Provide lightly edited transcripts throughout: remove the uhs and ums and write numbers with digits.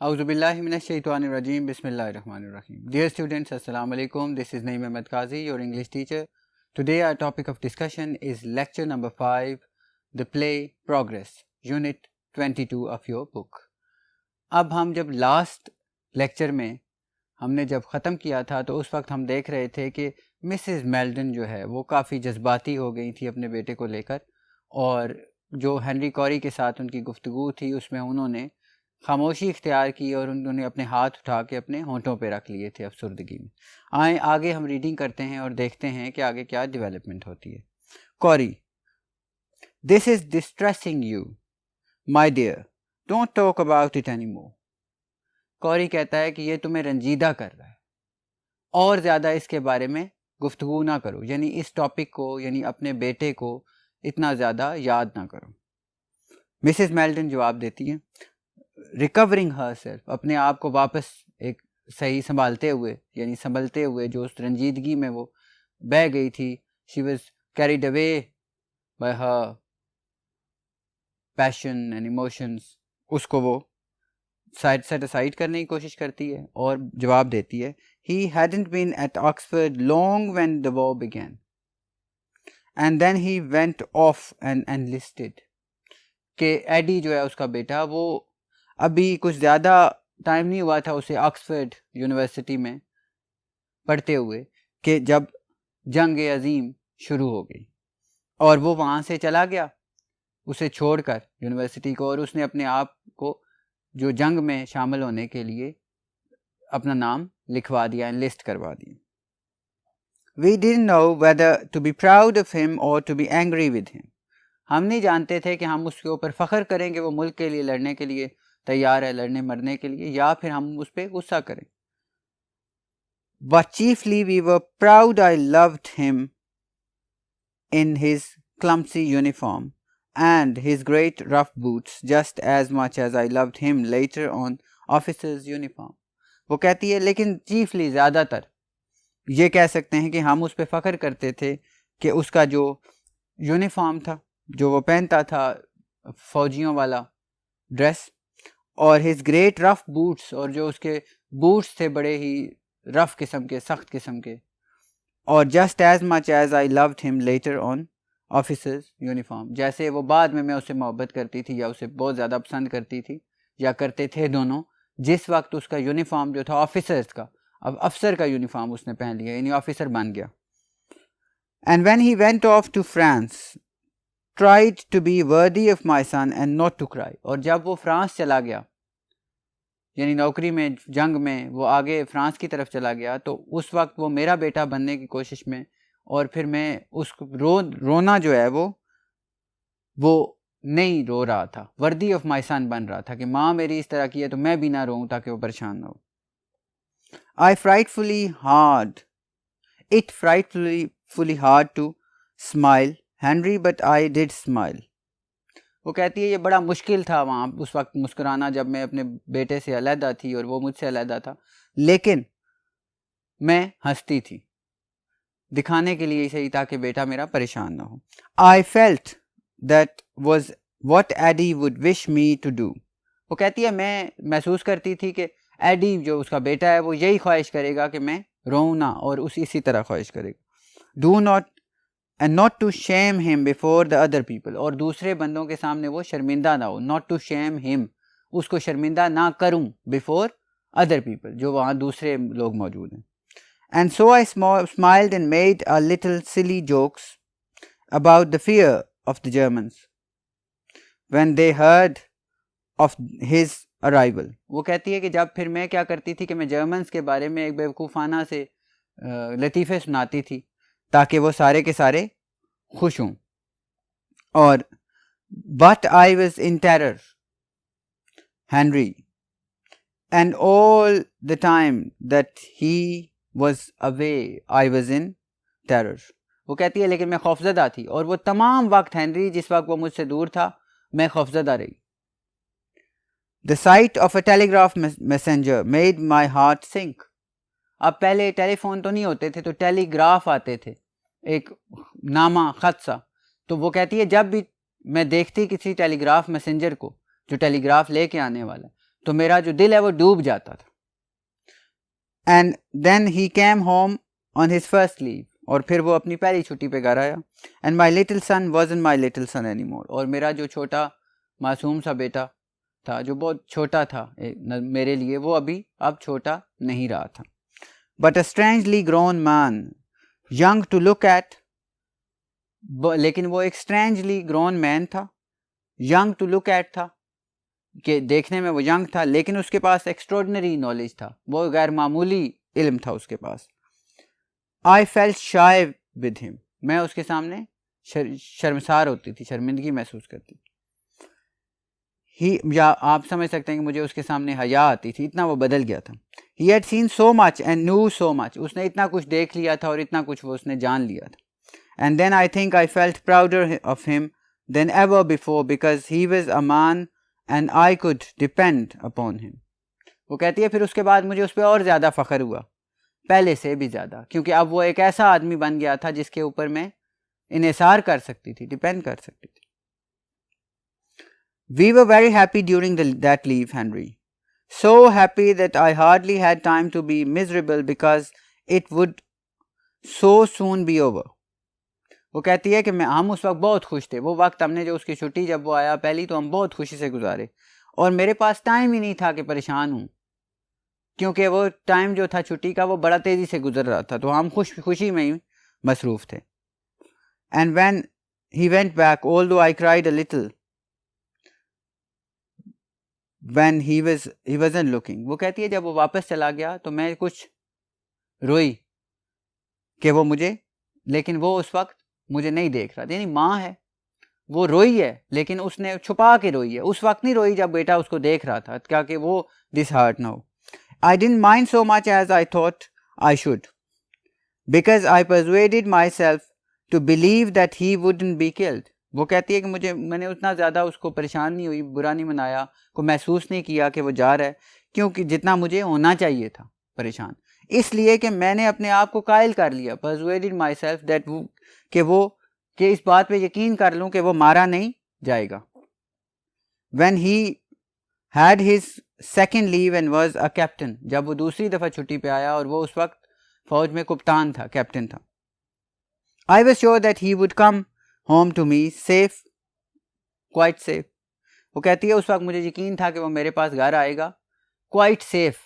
اعوذ باللہ من الشیطان الرجیم بسم اللہ الرحمن الرحیم. Dear students, Assalamu alaikum. This is Naeem Ahmed Qazi, your English teacher. Today our topic of discussion is lecture number 5, the play Progress, unit 22 of your book. اب ہم جب لاسٹ لیکچر میں ہم نے جب ختم کیا تھا تو اس وقت ہم دیکھ رہے تھے کہ مسز میلڈن جو ہے وہ کافی جذباتی ہو گئی تھی اپنے بیٹے کو لے کر، اور جو ہنری کوری کے ساتھ ان کی گفتگو تھی اس میں انہوں نے خاموشی اختیار کی اور انہوں نے اپنے ہاتھ اٹھا کے اپنے ہونٹوں پہ رکھ لیے تھے افسردگی میں. آئیں آگے ہم ریڈنگ کرتے ہیں اور دیکھتے ہیں کہ آگے کیا ڈیولپمنٹ ہوتی ہے. Corey: this is distressing you my dear, don't talk about it anymore. Corey کہتا ہے کہ یہ تمہیں رنجیدہ کر رہا ہے اور زیادہ اس کے بارے میں گفتگو نہ کرو، یعنی اس ٹاپک کو، یعنی اپنے بیٹے کو اتنا زیادہ یاد نہ کرو. مسز میلڈن جواب دیتی ہیں، ریکورنگ ہر سیلف، اپنے آپ کو واپس ایک صحیح سنبھالتے ہوئے، یعنی سنبھلتے ہوئے جو اس رنجیدگی میں وہ بہہ گئی تھی. She was carried away by her passion and emotions, اس کو وہ سیٹ اسائڈ کرنے کی کوشش کرتی ہے اور جواب دیتی ہے، he hadn't been at Oxford long when the war began and then he went off and enlisted. کہ ایڈی جو ہے اس کا بیٹا، وہ ابھی کچھ زیادہ ٹائم نہیں ہوا تھا اسے آکسفورڈ یونیورسٹی میں پڑھتے ہوئے کہ جب جنگ عظیم شروع ہو گئی، اور وہ وہاں سے چلا گیا اسے چھوڑ کر یونیورسٹی کو، اور اس نے اپنے آپ کو جو جنگ میں شامل ہونے کے لیے اپنا نام لکھوا دیا، انلسٹ کروا دیا. We didn't know whether to be proud of him or to be angry with him. ہم نہیں جانتے تھے کہ ہم اس کے اوپر فخر کریں کہ وہ ملک کے لیے لڑنے کے لیے تیار ہے، لڑنے مرنے کے لیے، یا پھر ہم اس پہ غصہ کریں. But chiefly we were proud I loved him in his clumsy uniform and his great rough boots just as much as I loved him later on officer's uniform. وہ کہتی ہے لیکن چیفلی، زیادہ تر یہ کہہ سکتے ہیں کہ ہم اس پہ فخر کرتے تھے کہ اس کا جو یونیفارم تھا، جو وہ پہنتا تھا فوجیوں والا ڈریس، اور ہز گریٹ رف بوٹس، اور جو اس کے بوٹس تھے بڑے ہی رف قسم کے، سخت قسم کے، اور just as much as I loved him later on officer's uniform, جیسے وہ بعد میں اسے محبت کرتی تھی یا اسے بہت زیادہ پسند کرتی تھی یا کرتے تھے دونوں، جس وقت اس کا یونیفارم جو تھا آفیسرز کا، اب افسر کا یونیفارم اس نے پہن لیا، یعنی آفیسر بن گیا. And when he went of two France tried to be worthy of my son and not to cry. اور جب وہ فرانس چلا گیا، یعنی نوکری میں، جنگ میں وہ آگے فرانس کی طرف چلا گیا، تو اس وقت وہ میرا بیٹا بننے کی کوشش میں، اور پھر میں اس رونا جو ہے وہ نہیں رو رہا تھا، worthy of my son بن رہا تھا کہ ماں میری اس طرح کی ہے تو میں بھی نہ روؤں تاکہ وہ پریشان نہ ہو. It frightfully hard to smile Henry, but I did smile. وہ کہتی ہے یہ بڑا مشکل تھا وہاں اس وقت مسکرانا جب میں اپنے بیٹے سے علیحدہ تھی اور وہ مجھ سے علیحدہ تھا، لیکن میں ہنستی تھی، دکھانے کے لیے صحیح تاکہ بیٹا میرا پریشان نہ ہو. I felt that was what Eddie would wish me to do. وہ کہتی ہے میں محسوس کرتی تھی کہ ایڈی جو اس کا بیٹا ہے وہ یہی خواہش کرے گا کہ میں روؤں نہ، اور اسی طرح خواہش کرے گا. Do not and not to shame him before the other people، اور دوسرے بندوں کے سامنے وہ شرمندہ نہ ہو. not to shame him، اس کو شرمندہ نہ کروں، before other people، جو وہاں دوسرے لوگ موجود ہیں. and so I smiled and made a little silly jokes about the fear of the Germans when they heard of his arrival. وہ کہتی ہے کہ جب پھر میں کیا کرتی تھی کہ میں جرمنس کے بارے میں ایک بیوقوفانہ سے لطیفے سناتی تھی تاکہ وہ سارے کے سارے خوش ہوں. اور but I was in terror Henry and all the time that he was away I was in terror. وہ کہتی ہے لیکن میں خوفزدہ تھی، اور وہ تمام وقت ہنری جس وقت وہ مجھ سے دور تھا میں خوفزدہ رہی. The sight of a telegraph messenger made my heart sink. اب پہلے ٹیلی فون تو نہیں ہوتے تھے تو ٹیلی گراف آتے تھے، ایک نامہ، خط سا. تو وہ کہتی ہے جب بھی میں دیکھتی کسی ٹیلی گراف میسنجر کو جو ٹیلی گراف لے کے آنے والا ہے تو میرا جو دل ہے وہ ڈوب جاتا تھا. And then he came home on his first leave, اور پھر وہ اپنی پہلی چھٹی پہ گھر آیا. And my little son wasn't my little son anymore, اور میرا جو چھوٹا معصوم سا بیٹا تھا جو بہت چھوٹا تھا میرے لیے, وہ اب چھوٹا نہیں رہا تھا. But a strangely grown man young to look at, لیکن وہ ایک اسٹرینجلی گرون مین تھا, ینگ ٹو لک ایٹ تھا کہ دیکھنے میں وہ ینگ تھا, لیکن اس کے پاس ایکسٹراڈنری نالج تھا, وہ غیر معمولی علم تھا اس کے پاس. آئی فیلٹ شائے ود ہم, میں اس کے سامنے شرمسار ہوتی تھی, شرمندگی محسوس کرتی. یا آپ سمجھ سکتے ہیں کہ مجھے اس کے سامنے حیا آتی تھی, اتنا وہ بدل گیا تھا. He had seen so much and knew so much, اس نے اتنا کچھ دیکھ لیا تھا اور اتنا کچھ وہ اس نے جان لیا تھا. And then I think I felt prouder of him than ever before because he was a man and I could depend upon him. وہ کہتی ہے پھر اس کے بعد مجھے اس پہ اور زیادہ فخر ہوا, پہلے سے بھی زیادہ, کیونکہ اب وہ ایک ایسا آدمی بن گیا تھا جس کے اوپر میں انحصار کر سکتی تھی, ڈپینڈ کر سکتی تھی. We were very happy during that leave, Henry. So happy that I hardly had time to be miserable because it would so soon be over. وہ کہتی ہے کہ ہم اس وقت بہت خوش تھے. وہ وقت ہم نے جو اس کی چھٹی جب وہ آیا پہلی, تو ہم بہت خوشی سے گزارے, اور میرے پاس ٹائم ہی نہیں تھا کہ پریشان ہوں, کیونکہ وہ ٹائم جو تھا چھٹی کا وہ بڑا تیزی سے گزر رہا تھا, تو ہم خوشی میں ہی مصروف تھے. And when he went back, although I cried a little, when he wasn't looking, وہ کہتی ہے جب وہ واپس چلا گیا تو میں کچھ روئی کہ وہ مجھے, لیکن وہ اس وقت مجھے نہیں دیکھ رہا. یعنی ماں ہے, وہ روئی ہے لیکن اس نے چھپا کے روئی ہے, اس وقت نہیں روئی جب بیٹا اس کو دیکھ رہا تھا, کیا کہ وہ disheartened نہ ہو. I didn't mind so much as I thought I should, because I persuaded myself to believe that he wouldn't be killed. وہ کہتی ہے کہ میں نے اتنا زیادہ اس کو پریشان نہیں ہوئی, برا نہیں منایا, کو محسوس نہیں کیا کہ وہ جا رہا ہے, کیونکہ جتنا مجھے ہونا چاہیے تھا پریشان, اس لیے کہ میں نے اپنے آپ کو قائل کر لیا, persuaded myself that کہ اس بات پہ یقین کر لوں کہ وہ مارا نہیں جائے گا. When he had his second leave and was a captain, جب وہ دوسری دفعہ چھٹی پہ آیا اور وہ اس وقت فوج میں کپتان تھا, کیپٹن تھا. I was sure that he would come home to me safe, quite safe. وہ کہتی ہے اس وقت مجھے یقین تھا کہ وہ میرے پاس گھر آئے گا, quite safe,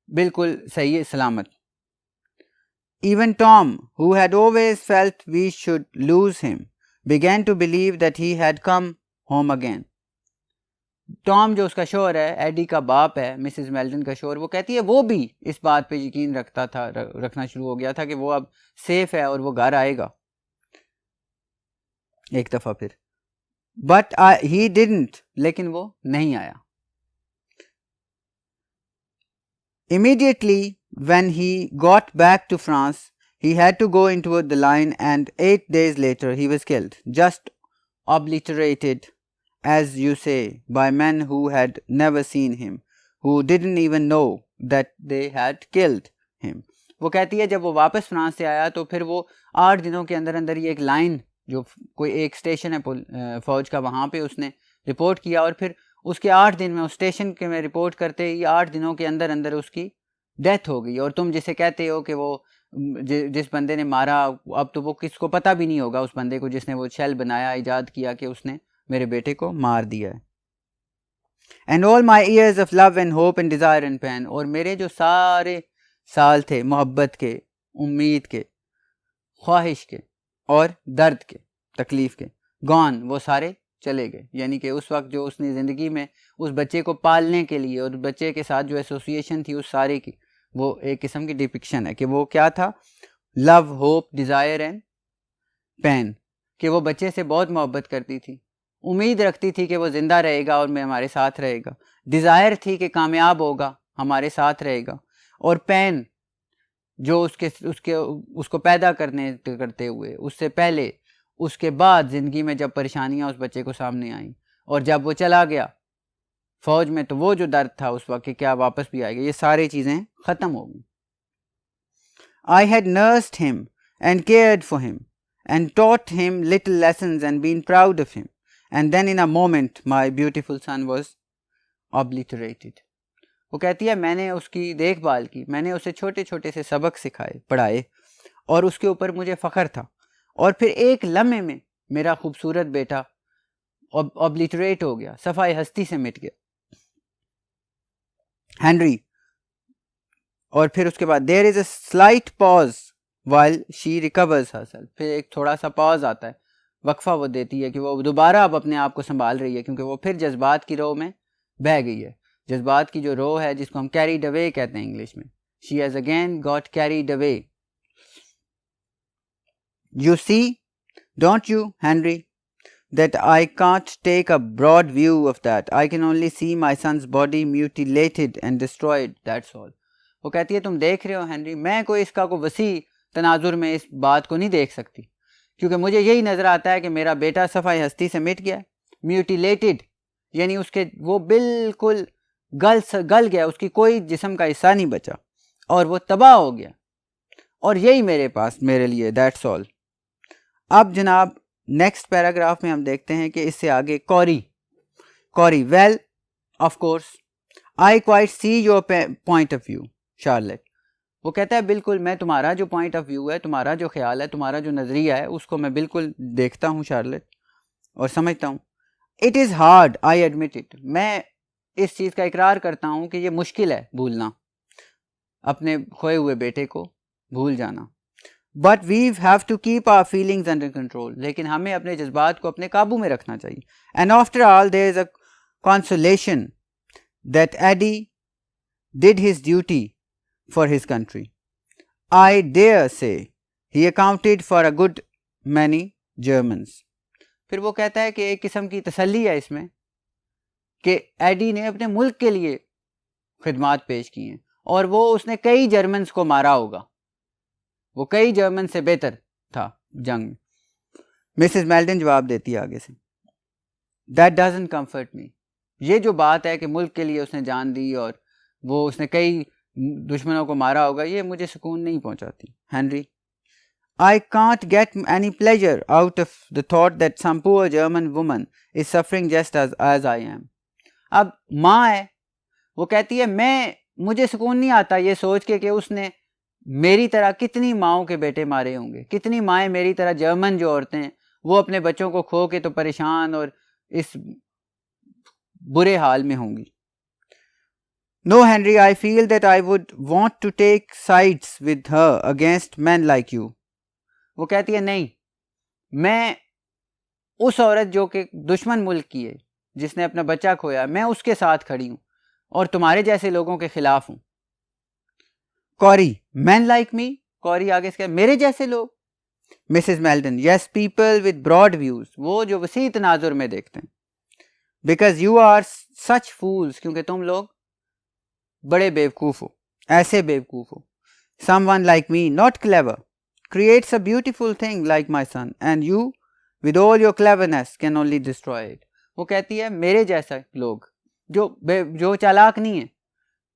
بالکل صحیح سلامت. Even Tom, who had always felt we should lose him, began to believe that he had come home again. Tom جو اس کا شوہر ہے, ایڈی کا باپ ہے, مسز میلڈن کا شوہر, وہ کہتی ہے وہ بھی اس بات پہ یقین رکھنا شروع ہو گیا تھا کہ وہ اب سیف ہے اور وہ گھر آئے گا ایک دفعہ پھر. بٹ ہی ڈڈنٹ, لیکن وہ نہیں آیا. Immediately when he got back to France, he had to go into the line, and 8 days later he was killed, just obliterated, as you say, by men who had never seen him, who didn't even know that they had killed him. وہ کہتی ہے جب وہ واپس France سے آیا تو پھر وہ 8 دنوں کے اندر اندر یہ ایک لائن جو کوئی ایک اسٹیشن ہے فوج کا, وہاں پہ اس نے رپورٹ کیا, اور پھر اس کے 8 دن میں اس اسٹیشن کے میں رپورٹ کرتے ہی 8 دنوں کے اندر اندر اس کی ڈیتھ ہو گئی. اور تم جسے کہتے ہو کہ وہ جس بندے نے مارا, اب تو وہ کس کو پتہ بھی نہیں ہوگا اس بندے کو جس نے وہ شیل بنایا, ایجاد کیا, کہ اس نے میرے بیٹے کو مار دیا ہے. And all my years of love and hope and desire and pain, اور میرے جو سارے سال تھے محبت کے, امید کے, خواہش کے اور درد کے, تکلیف کے, gone, وہ سارے چلے گئے. یعنی کہ اس وقت جو اس نے زندگی میں اس بچے کو پالنے کے لیے اور بچے کے ساتھ جو ایسوسیشن تھی اس سارے کی, وہ ایک قسم کی ڈپکشن ہے کہ وہ کیا تھا, لو, ہوپ, ڈیزائر اینڈ پین, کہ وہ بچے سے بہت محبت کرتی تھی, امید رکھتی تھی کہ وہ زندہ رہے گا اور میں ہمارے ساتھ رہے گا, ڈیزائر تھی کہ کامیاب ہوگا, ہمارے ساتھ رہے گا, اور پین جو اس کو پیدا کرتے ہوئے, اس سے پہلے, اس کے بعد زندگی میں جب پریشانیاں اس بچے کو سامنے آئیں, اور جب وہ چلا گیا فوج میں تو وہ جو درد تھا اس وقت کہ کیا واپس بھی آئے گا, یہ ساری چیزیں ختم ہو گئیں. I had nursed him and cared for him and taught him little lessons and been proud of him, and then in a moment my beautiful son was obliterated. وہ کہتی ہے میں نے اس کی دیکھ بھال کی, میں نے اسے چھوٹے چھوٹے سے سبق سکھائے, پڑھائے, اور اس کے اوپر مجھے فخر تھا, اور پھر ایک لمحے میں میرا خوبصورت بیٹا obliterate ہو گیا, صفائے ہستی سے مٹ گیا. ہنری, اور پھر اس کے بعد there is a slight pause while she recovers herself. پھر ایک تھوڑا سا پاز آتا ہے, وقفہ وہ دیتی ہے کہ وہ دوبارہ اب اپنے آپ کو سنبھال رہی ہے, کیونکہ وہ پھر جذبات کی رو میں بہہ گئی ہے. جذبات کی جو رو ہے جس کو ہم carried away کہتے ہیں انگلش میں, she has again got carried away. You see, don't you, Henry, that I can't take a broad view of that. I can only see my son's body mutilated and destroyed, that's all. وہ کہتی ہے تم دیکھ رہے ہو Henry, میں کوئی اس کا کوئی وسیع تناظر میں اس بات کو نہیں دیکھ سکتی, کیونکہ مجھے یہی نظر آتا ہے کہ میرا بیٹا صفائے ہستی سے مٹ گیا. میوٹیلیٹڈ یعنی اس کے وہ بالکل گل گیا, اس کی کوئی جسم کا حصہ نہیں بچا, اور وہ تباہ ہو گیا, اور یہی میرے پاس میرے لیے, دیٹس آل. اب جناب نیکسٹ پیراگراف میں ہم دیکھتے ہیں کہ اس سے آگے Corey well of course I quite see your point of view Charlotte. وہ کہتا ہے بالکل میں تمہارا جو پوائنٹ آف ویو ہے, تمہارا جو خیال ہے, تمہارا جو نظریہ ہے, اس کو میں بالکل دیکھتا ہوں شارلٹ, اور سمجھتا ہوں. It is hard I admit it, میں اس چیز کا اقرار کرتا ہوں کہ یہ مشکل ہے بھولنا, اپنے کھوئے ہوئے بیٹے کو بھول جانا. But we have to keep our feelings under control, لیکن ہمیں اپنے جذبات کو اپنے قابو میں رکھنا چاہیے. And after all there is a consolation that Eddie did his duty for his country. I dare say he accounted for a good many Germans. پھر وہ کہتا ہے کہ ایک قسم کی تسلی ہے اس میں کہ ایڈی نے اپنے ملک کے لیے خدمات پیش کی ہیں, اور وہ اس نے کئی جرمنز کو مارا ہوگا, وہ کئی جرمن سے بہتر تھا جنگ میں. مسز میلڈن جواب دیتی ہے آگے سے, That doesn't comfort me. یہ جو بات ہے کہ ملک کے لیے اس نے جان دی اور وہ اس نے کئی دشمنوں کو مارا ہوگا, یہ مجھے سکون نہیں پہنچاتی. Henry, I can't get any pleasure out of the thought that some poor German woman is suffering just as I am. اب ماں ہے, وہ کہتی ہے مجھے سکون نہیں آتا یہ سوچ کے کہ اس نے میری طرح کتنی ماؤں کے بیٹے مارے ہوں گے, کتنی مائیں میری طرح جرمن جو عورتیں ہیں وہ اپنے بچوں کو کھو کے تو پریشان اور اس برے حال میں ہوں گی. No, Henry, I feel that I would want to take sides with her against men like you. وہ کہتی ہے نہیں, میں اس عورت جو کہ دشمن ملک کی ہے, جس نے اپنا بچہ کھویا, میں اس کے ساتھ کھڑی ہوں اور تمہارے جیسے لوگوں کے خلاف ہوں. کوری, men like me. کوری آگے سے میرے جیسے لوگ. Mrs Meldon, yes, people with broad views. وہ جو وسیع تناظر میں دیکھتے ہیں. Because you are such fools. کیونکہ تم لوگ بڑے بیوقوف ہو, ایسے بیوقوف ہو. Someone like me, not clever, creates a beautiful thing like my son, and you, with all your cleverness, can only destroy it. وہ کہتی ہے میرے جیسا لوگ جو چالاک نہیں ہیں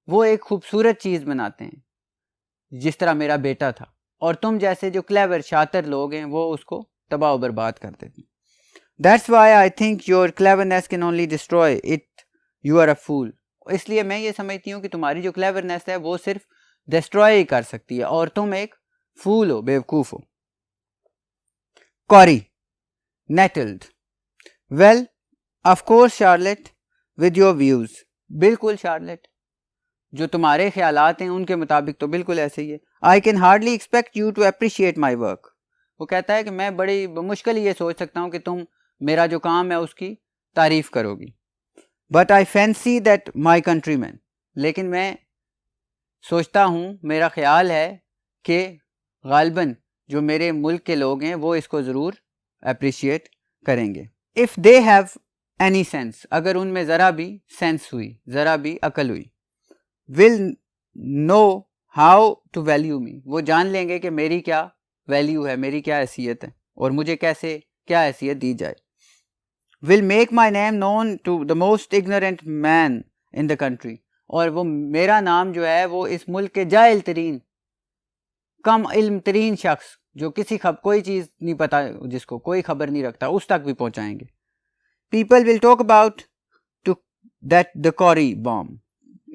وہ ایک خوبصورت چیز بناتے ہیں جس طرح میرا بیٹا تھا, اور تم جیسے جو کلیور شاطر لوگ ہیں وہ اس کو تباہ و برباد کر دیتے ہیں. That's why I think your cleverness can only destroy it. You are a fool. اس لیے میں یہ سمجھتی ہوں کہ تمہاری جو کلیورنیس ہے وہ صرف ڈسٹروائے ہی کر سکتی ہے, اور تم ایک فول ہو, بیوقوف ہو. کوری, nettled. Well, of course, Charlotte, with your views. بالکل شارلٹ, جو تمہارے خیالات ہیں ان کے مطابق تو بالکل ایسے ہی ہے. I can hardly expect you to appreciate my work. وہ کہتا ہے کہ میں بڑی مشکل یہ سوچ سکتا ہوں کہ تم میرا جو کام ہے اس کی تعریف کرو گی. But I fancy that my countrymen. لیکن میں سوچتا ہوں, میرا خیال ہے کہ غالباً جو میرے ملک کے لوگ ہیں وہ اس کو ضرور اپریشیٹ کریں گے. If they have any sense, اگر ان میں ذرا بھی سینس ہوئی, ذرا بھی عقل ہوئی. Will know how to value me. وہ جان لیں گے کہ میری کیا ویلیو ہے, میری کیا حیثیت ہے, اور مجھے کیسے کیا حیثیت دی جائے. Will make my name known to the most ignorant man in the country. اور وہ میرا نام جو ہے وہ اس ملک کے جاہل ترین, کم علم ترین شخص جو کوئی چیز نہیں پتا, جس کو کوئی خبر نہیں رکھتا, اس تک بھی پہنچائیں گے. People will talk about to that the Corey bomb.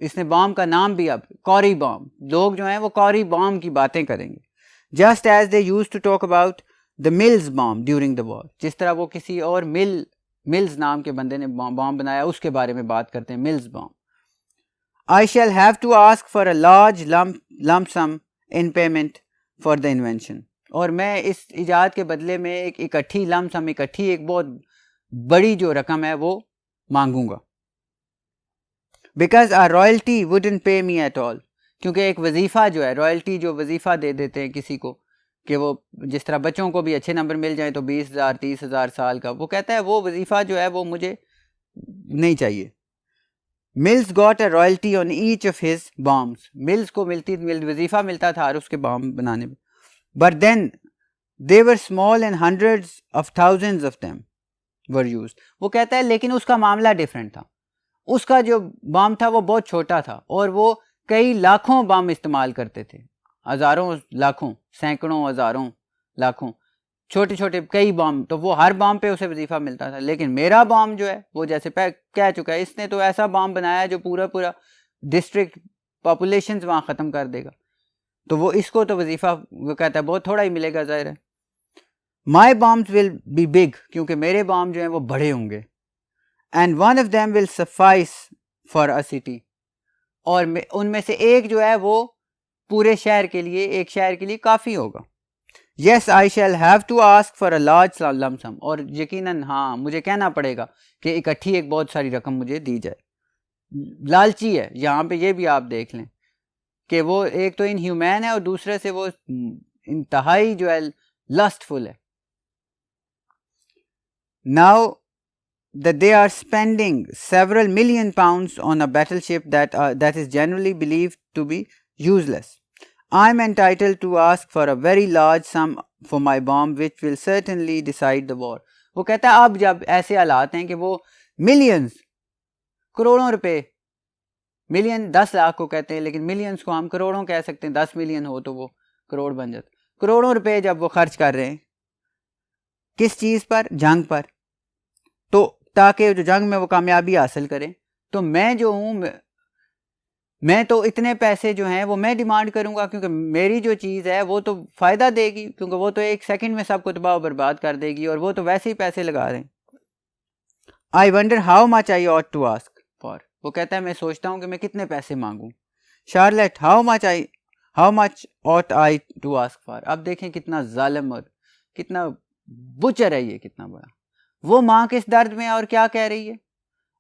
اس نے بام کا نام بھی اب کوری بام. لوگ جو ہیں وہ کوری بام کی باتیں کریں گے. Just as they used to talk about the Mills bomb during the war. جس طرح وہ کسی اور ملز نام کے بندے نے بام بنایا اس کے بارے میں بات کرتے ہیں, ملز بام. I shall have to ask for a large lump sum in payment for the invention. اور میں اس ایجاد کے بدلے میں ایک اکٹھی ایک بہت بڑی جو رقم ہے وہ مانگوں گا. Because our royalty wouldn't pay me at all. کیونکہ ایک وظیفہ جو ہے, رائلٹی جو وظیفہ دے دیتے ہیں کسی کو کہ وہ جس طرح بچوں کو بھی اچھے نمبر مل جائیں تو 20,000 30,000 سال کا, وہ کہتا ہے وہ وظیفہ جو ہے وہ مجھے نہیں چاہیے. Mills got a royalty on each of his bombs. Mills کو وظیفہ ملتا تھا ہر اس کے بام بنانے میں. But then they were small and hundreds of thousands of them were used. وہ کہتا ہے لیکن اس کا معاملہ ڈیفرنٹ تھا. اس کا جو بام تھا وہ بہت چھوٹا تھا اور وہ کئی لاکھوں بام استعمال کرتے تھے, ہزاروں لاکھوں سینکڑوں ہزاروں لاکھوں چھوٹے چھوٹے کئی بام, تو وہ ہر بام پہ اسے وظیفہ ملتا تھا. لیکن میرا بام جو ہے وہ جیسے کہہ چکا ہے, اس نے تو ایسا بام بنایا جو پورا ڈسٹرکٹ پاپولیشنز وہاں ختم کر دے گا, تو وہ اس کو تو وظیفہ وہ کہتا ہے بہت تھوڑا ہی ملے گا, ظاہر ہے. My bombs will be big, کیونکہ میرے بام جو ہیں وہ بڑے ہوں گے. And one of them will suffice for a city. اور ان میں سے ایک جو ہے وہ پورے شہر کے لیے, ایک شہر کے لیے کافی ہوگا. Yes, I shall have to ask for a large lump sum. اور یقیناً ہاں مجھے کہنا پڑے گا کہ اکٹھی ایک بہت ساری رقم مجھے دی جائے. لالچی ہے یہاں پہ, یہ بھی آپ دیکھ لیں کہ وہ ایک تو انہیومین ہے اور دوسرے سے وہ انتہائی جو ہے لسٹفل ہے. Now that they are spending several million pounds on a battleship that is generally believed to be useless, I am entitled to ask for a very large sum for my bomb which will certainly decide the war. وہ کہتا ہے اب جب ایسے حالات ہیں کہ وہ ملینز, کروڑوں روپے, ملین 10 لاکھ کو کہتے ہیں لیکن ملینز کو ہم کروڑوں کہہ سکتے ہیں, 10 ملین ہو تو وہ کروڑ بن جاتا. کروڑوں روپے جب وہ خرچ کر رہے ہیں کس چیز پر, جنگ پر, تو تاکہ جو جنگ میں وہ کامیابی حاصل کریں, تو میں جو ہوں میں تو اتنے پیسے جو ہیں وہ میں ڈیمانڈ کروں گا, کیونکہ میری جو چیز ہے وہ تو فائدہ دے گی, کیونکہ وہ تو ایک سیکنڈ میں سب کو تباہ و برباد کر دے گی اور وہ تو ویسے ہی پیسے لگا رہے ہیں. I wonder how much I ought to ask for. وہ کہتا ہے میں سوچتا ہوں کہ میں کتنے پیسے مانگوں. Charlotte, how much ought I to ask for. اب دیکھیں کتنا ظالم اور کتنا بچر ہے یہ, کتنا بڑا. وہ ماں کس درد میں اور کیا کہہ رہی ہے,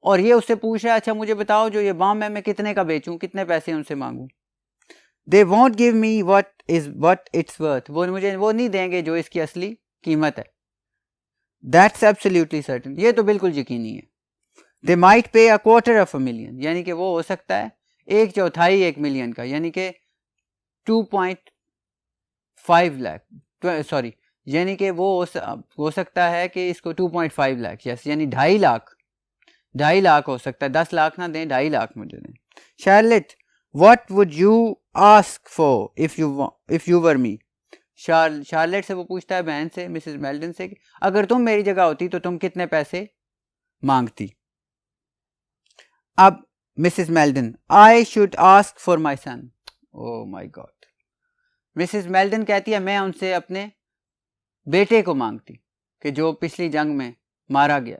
اور یہ اس سے پوچھ رہا ہے اچھا مجھے بتاؤ جو یہ بام ہے میں کتنے کا بیچوں, کتنے پیسے ان سے مانگوں. They won't give me what it's worth. وہ مجھے وہ نہیں دیں گے جو اس کی اصلی قیمت ہے. That's absolutely certain. یہ تو بالکل یقینی ہے. They might pay a quarter of a million. یعنی کہ وہ ہو سکتا ہے 1/4 ملین کا, یعنی کہ 2.5 لاکھ, یعنی کہ وہ ہو سکتا ہے کہ اس کو 2.5 لاکھ, یس, یعنی 2.5 لاکھ ہو سکتا ہے. 10 لاکھ نہ دیں, 2.5 لاکھ مجھے دیں. Charlotte, what would you ask for if you were me? Charlotte سے وہ پوچھتا ہے بہن سے, مسز میلڈن سے, کہ اگر تم میری جگہ ہوتی تو تم کتنے پیسے مانگتی. اب Mrs Meldon, I should ask for my son. Oh my God. Mrs Meldon کہتی ہے میں ان سے اپنے بیٹے کو مانگتی کہ جو پچھلی جنگ میں مارا گیا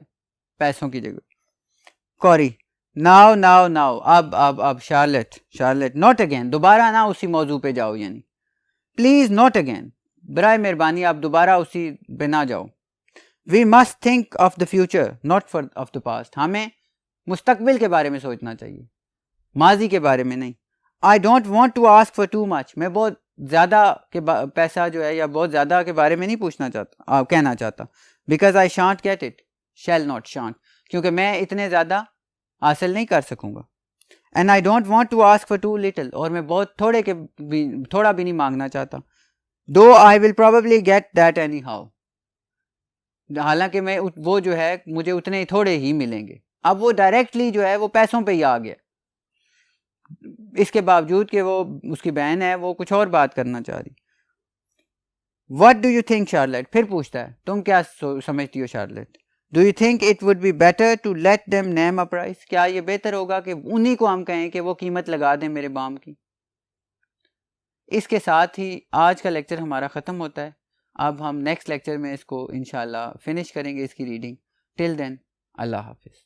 پیسوں کی جگہ. کوری, now اب شارلٹ not again. دوبارہ نہ اسی موضوع پہ جاؤ, یعنی پلیز not again. برائے مہربانی آپ دوبارہ اسی پہ نہ جاؤ. We must think of the future, not of the past. ہمیں مستقبل کے بارے میں سوچنا چاہیے, ماضی کے بارے میں نہیں. I don't want to ask for too much. میں بہت زیادہ کے پیسہ جو ہے یا بہت زیادہ کے بارے میں نہیں پوچھنا چاہتا, کہنا چاہتا. Because I shan't get it. shan't. کیونکہ میں اتنے زیادہ حاصل نہیں کر سکوں گا. And I don't want to ask for too little. اور میں بہت تھوڑا بھی نہیں مانگنا چاہتا. Though I will probably get that anyhow. حالانکہ میں وہ جو ہے مجھے اتنے ہی تھوڑے ہی ملیں گے. اب وہ ڈائریکٹلی جو ہے وہ پیسوں پہ ہی آ گیا, اس کے باوجود کہ وہ اس کی بہن ہے وہ کچھ اور بات کرنا چاہ رہی. What do you think, Charlotte? پھر پوچھتا ہے تم کیا سمجھتی ہو Charlotte. Do you think it would be better to let them name a price? کیا یہ بہتر ہوگا کہ انہی کو ہم کہیں کہ وہ قیمت لگا دیں میرے بام کی؟ اس کے ساتھ ہی آج کا لیکچر ہمارا ختم ہوتا ہے. اب ہم نیکسٹ لیکچر میں اس کو انشاءاللہ فنش کریں گے اس کی ریڈنگ. ٹل دین اللہ حافظ.